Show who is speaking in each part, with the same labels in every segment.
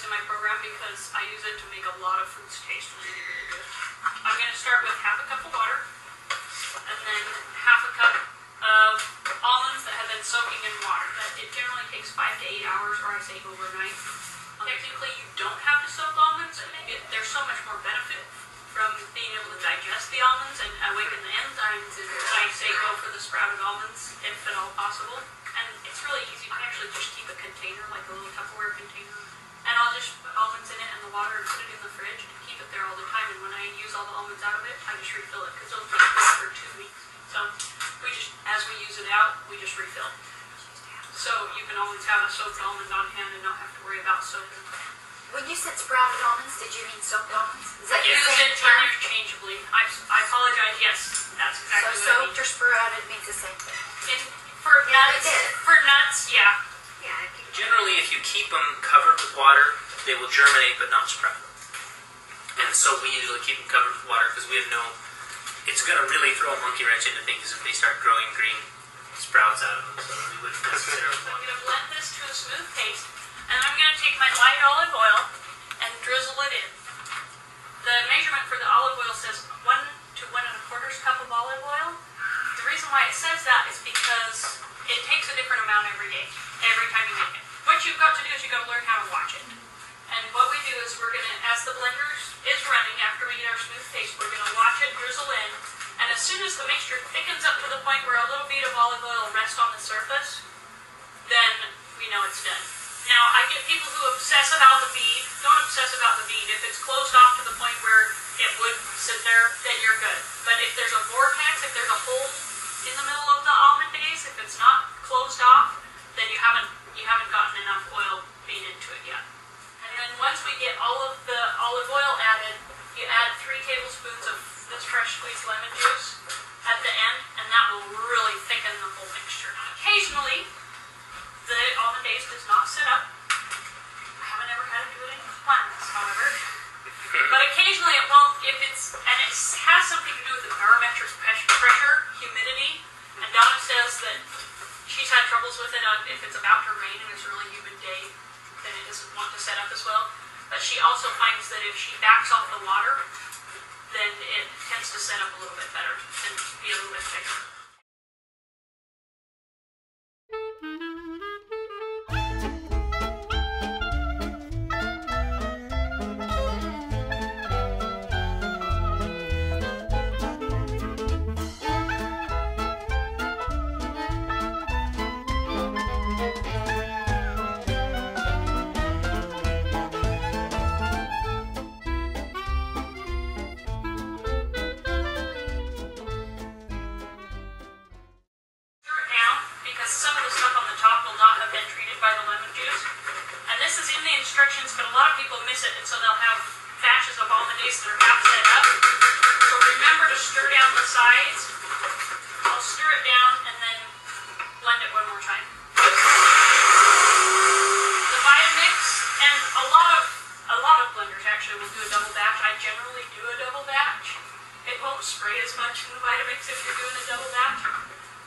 Speaker 1: in my program because I use it to make a lot of foods taste really, really good. I'm going to start with half a cup of water and then half a cup of almonds that have been soaking in water. It generally takes 5 to 8 hours, or I say overnight. Technically, you don't have to soak almonds. There's so much more benefit from being able to digest the almonds and awaken the enzymes. I say go for the sprouted almonds if at all possible. And it's really easy. I actually just keep a container, like a little Tupperware container, and I'll just put almonds in it and the water and put it in the fridge and keep it there all the time. And when I use all the almonds out of it, I just refill it because they'll keep it for 2 weeks. So as we use it out, we just refill. So you can always have a soaked almond on hand and not have to worry about soaking.
Speaker 2: When you said sprouted almonds, did you mean soaked almonds? Is that
Speaker 1: Use
Speaker 2: the
Speaker 1: it
Speaker 2: same term?
Speaker 1: interchangeably. I apologize. Yes, that's exactly
Speaker 2: So
Speaker 1: what I mean.
Speaker 2: soaked or sprouted means the same thing.
Speaker 1: For nuts, yeah.
Speaker 2: Yeah.
Speaker 3: Generally, if you keep them covered with water, they will germinate but not sprout. And so we usually keep them covered with water because we have no... It's going to really throw a monkey wrench into things if they start growing green sprouts out of them. So we wouldn't necessarily
Speaker 1: I'm
Speaker 3: want
Speaker 1: going to blend this to a smooth paste, and I'm going to take my light olive oil and drizzle it in. The measurement for the olive oil says 1 to 1 1/4 cup of olive oil. The reason why it says that is because it takes a different amount every day, every time you make it. What you've got to do is you've got to learn how to watch it. And what we do is we're going to, as the blender is running, after we get our smooth paste, we're going to watch it drizzle in. And as soon as the mixture thickens up to the point where a little bead of olive oil rests on the surface, then we know it's done. Now, I get people who obsess about the bead. Don't obsess about the bead. If it's closed off to the point where it would sit there, then you're good. But if there's a vortex, if there's a hole in the middle of the Almondaise, if it's not closed off, then you haven't gotten enough oil bead into it yet. And then once we get all of the olive oil added, you add 3 tablespoons of this fresh squeezed lemon juice at the end, and that will really thicken the whole mixture. Occasionally, the Almondaise does not sit up. I haven't ever had it do it in plants, however. But occasionally it won't, and it has something to do with the barometric pressure, humidity. And Donna says that she's had troubles with it if it's about to rain and it's a really humid day, then it doesn't want to set up as well. But she also finds that if she backs off the water, then it tends to set up a little bit better and be a little bit thicker. Some of the stuff on the top will not have been treated by the lemon juice. And this is in the instructions, but a lot of people miss it, and so they'll have batches of Almondaise that are half set up. So remember to stir down the sides. I'll stir it down and then blend it one more time. The Vitamix, and a lot of blenders actually will do a double batch. I generally do a double batch. It won't spray as much in the Vitamix if you're doing a double batch.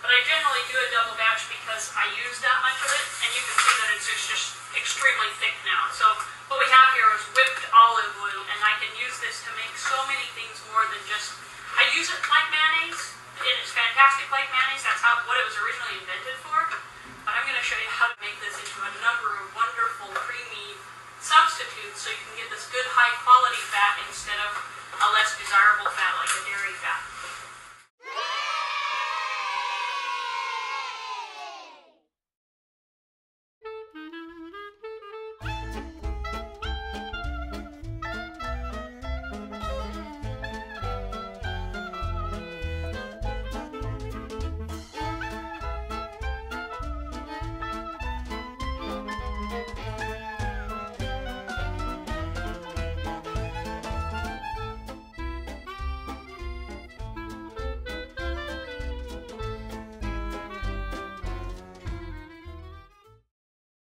Speaker 1: But I generally do a double batch because I use that much of it, and you can see that it's just extremely thick now. So what we have here is whipped olive oil, and I can use this to make so many things more than just... I use it like mayonnaise, and it's fantastic like mayonnaise. That's what it was originally invented for. But I'm going to show you how to make this into a number of wonderful, creamy substitutes so you can get this good, high-quality fat instead of a less desirable fat like a dairy fat.